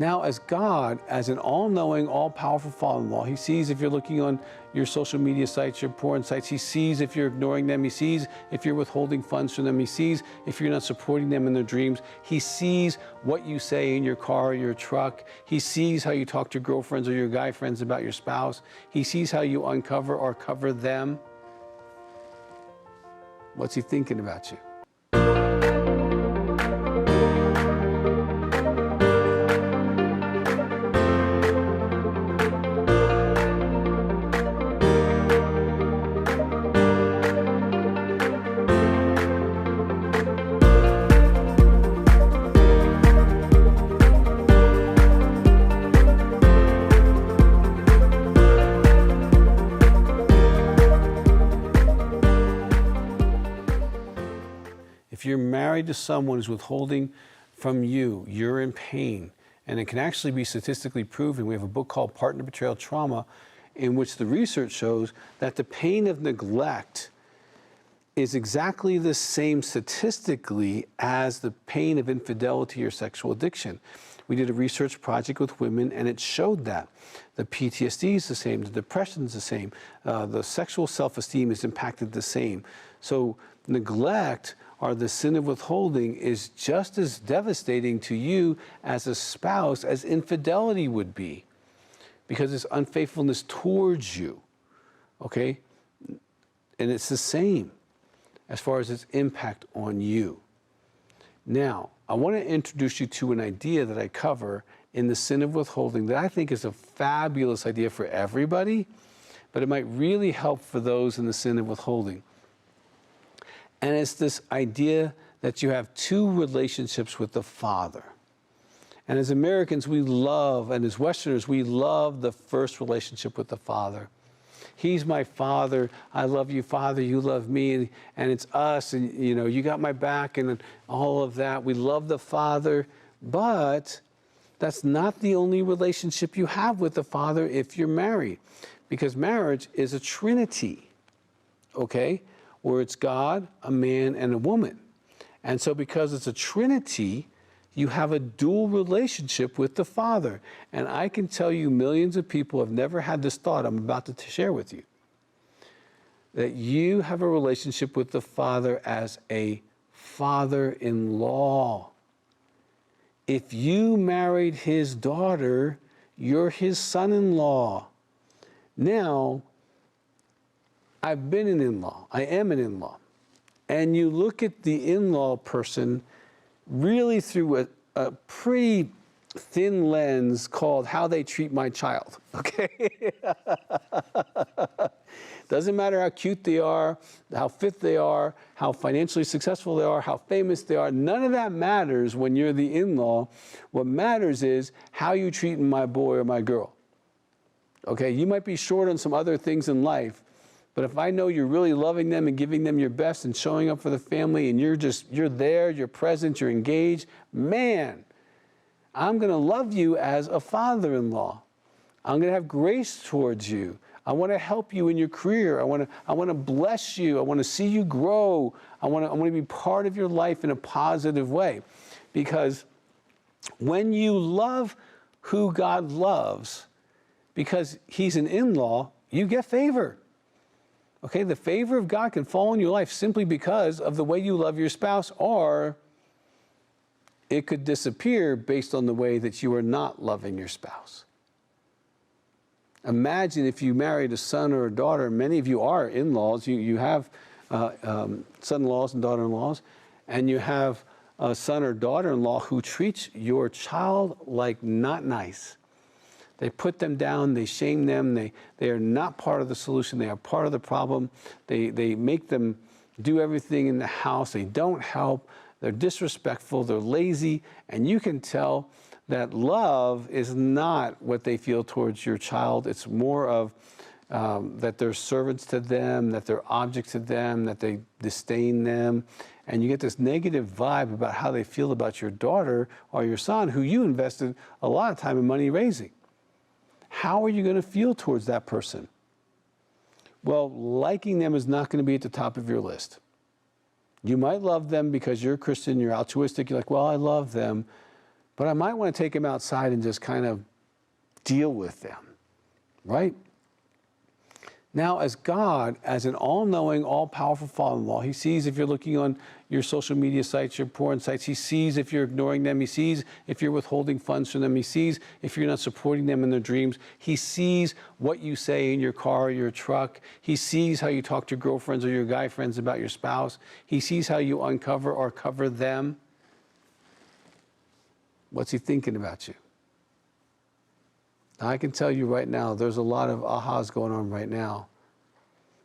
Now, as God, as an all-knowing, all-powerful father-in-law, he sees if you're looking on your social media sites, your porn sites. He sees if you're ignoring them. He sees if you're withholding funds from them. He sees if you're not supporting them in their dreams. He sees what you say in your car or your truck. He sees how you talk to your girlfriends or your guy friends about your spouse. He sees how you uncover or cover them. What's he thinking about you? If you're married to someone who's withholding from you, you're in pain. And it can actually be statistically proven. We have a book called Partner Betrayal Trauma, in which the research shows that the pain of neglect is exactly the same statistically as the pain of infidelity or sexual addiction. We did a research project with women, and it showed that. The PTSD is the same, the depression is the same, the sexual self-esteem is impacted the same. So neglect, or the sin of withholding, is just as devastating to you as a spouse as infidelity would be, because it's unfaithfulness towards you, okay? And it's the same as far as its impact on you. Now, I want to introduce you to an idea that I cover in the sin of withholding that I think is a fabulous idea for everybody, but it might really help for those in the sin of withholding. And it's this idea that you have two relationships with the Father. And as Americans, we love, and as Westerners, we love the first relationship with the Father. He's my Father. I love you, Father. You love me. And it's us. And, you know, you got my back and all of that. We love the Father. But that's not the only relationship you have with the Father if you're married. Because marriage is a trinity, okay? Where it's God, a man, and a woman. And so because it's a trinity, you have a dual relationship with the Father. And I can tell you millions of people have never had this thought I'm about to share with you. That you have a relationship with the Father as a father-in-law. If you married his daughter, you're his son-in-law. Now, I've been an in-law. I am an in-law. And you look at the in-law person really through a pretty thin lens called how they treat my child, okay? Doesn't matter how cute they are, how fit they are, how financially successful they are, how famous they are. None of that matters when you're the in-law. What matters is how you treat my boy or my girl, okay? You might be short on some other things in life, but if I know you're really loving them and giving them your best and showing up for the family and you're there, you're present, you're engaged, man, I'm going to love you as a father-in-law. I'm going to have grace towards you. I want to help you in your career. I want to bless you. I want to see you grow. I want to be part of your life in a positive way. Because when you love who God loves, because he's an in-law, you get favor. Okay, the favor of God can fall in your life simply because of the way you love your spouse, or it could disappear based on the way that you are not loving your spouse. Imagine if you married a son or a daughter. Many of you are in-laws. You have son-in-laws and daughter-in-laws, and you have a son or daughter-in-law who treats your child like not nice. They put them down, they shame them, they are not part of the solution, they are part of the problem. They make them do everything in the house, they don't help, they're disrespectful, they're lazy, and you can tell that love is not what they feel towards your child. It's more of that they're servants to them, that they're objects to them, that they disdain them. And you get this negative vibe about how they feel about your daughter or your son, who you invested a lot of time and money raising. How are you going to feel towards that person? Well, liking them is not going to be at the top of your list. You might love them because you're a Christian, you're altruistic, you're like, well, I love them. but I might want to take them outside and just kind of deal with them, right? Now, as God, as an all-knowing, all-powerful father-in-law, he sees if you're looking on your social media sites, your porn sites. He sees if you're ignoring them. He sees if you're withholding funds from them. He sees if you're not supporting them in their dreams. He sees what you say in your car or your truck. He sees how you talk to your girlfriends or your guy friends about your spouse. He sees how you uncover or cover them. What's he thinking about you? I can tell you right now, there's a lot of ahas going on right now.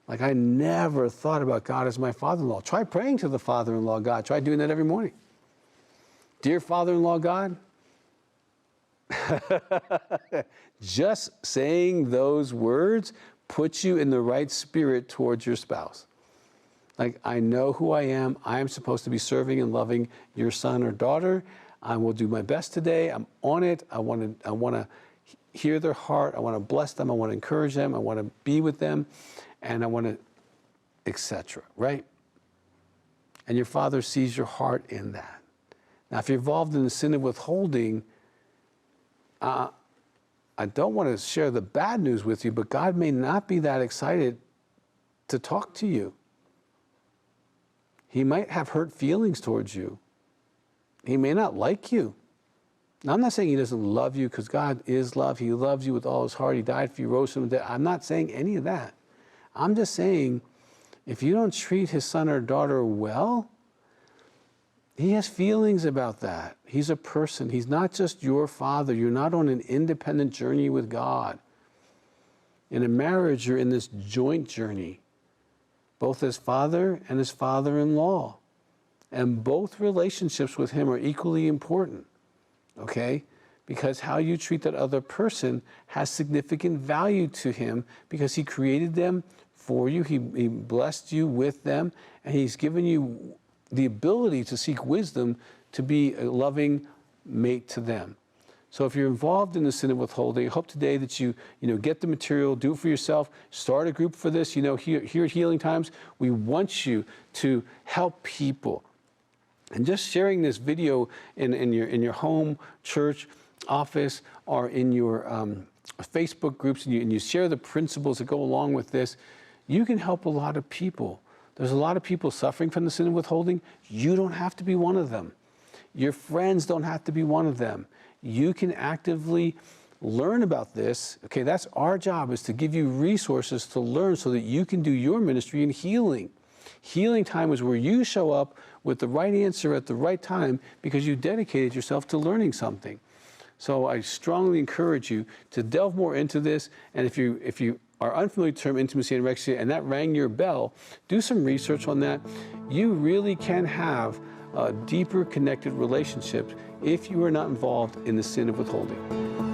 Like, I never thought about God as my father-in-law. Try praying to the father-in-law God. Try doing that every morning. Dear father-in-law God, just saying those words puts you in the right spirit towards your spouse. Like, I know who I am. I am supposed to be serving and loving your son or daughter. I will do my best today. I'm on it. I want to hear their heart. I want to bless them. I want to encourage them. I want to be with them. And I want to, etc., right? And your father sees your heart in that. Now, if you're involved in the sin of withholding, I don't want to share the bad news with you, but God may not be that excited to talk to you. He might have hurt feelings towards you. He may not like you. Now, I'm not saying he doesn't love you, because God is love. He loves you with all his heart. He died for you, rose from the dead. I'm not saying any of that. I'm just saying, if you don't treat his son or daughter well, he has feelings about that. He's a person. He's not just your father. You're not on an independent journey with God. In a marriage, you're in this joint journey, both as father and as father-in-law. And both relationships with him are equally important. Okay? Because how you treat that other person has significant value to him, because he created them for you. He blessed you with them, and he's given you the ability to seek wisdom to be a loving mate to them. So if you're involved in the sin of withholding, I hope today that you get the material, do it for yourself, start a group for this. Here at Healing Times, we want you to help people. And just sharing this video in your home, church, office, or in your Facebook groups, and you share the principles that go along with this, you can help a lot of people. There's a lot of people suffering from the sin of withholding. You don't have to be one of them. Your friends don't have to be one of them. You can actively learn about this. Okay, that's our job, is to give you resources to learn so that you can do your ministry in healing. Healing Time is where you show up with the right answer at the right time, because you dedicated yourself to learning something. So I strongly encourage you to delve more into this. And if you are unfamiliar with the term intimacy anorexia and that rang your bell, do some research on that. You really can have deeper connected relationships if you are not involved in the sin of withholding.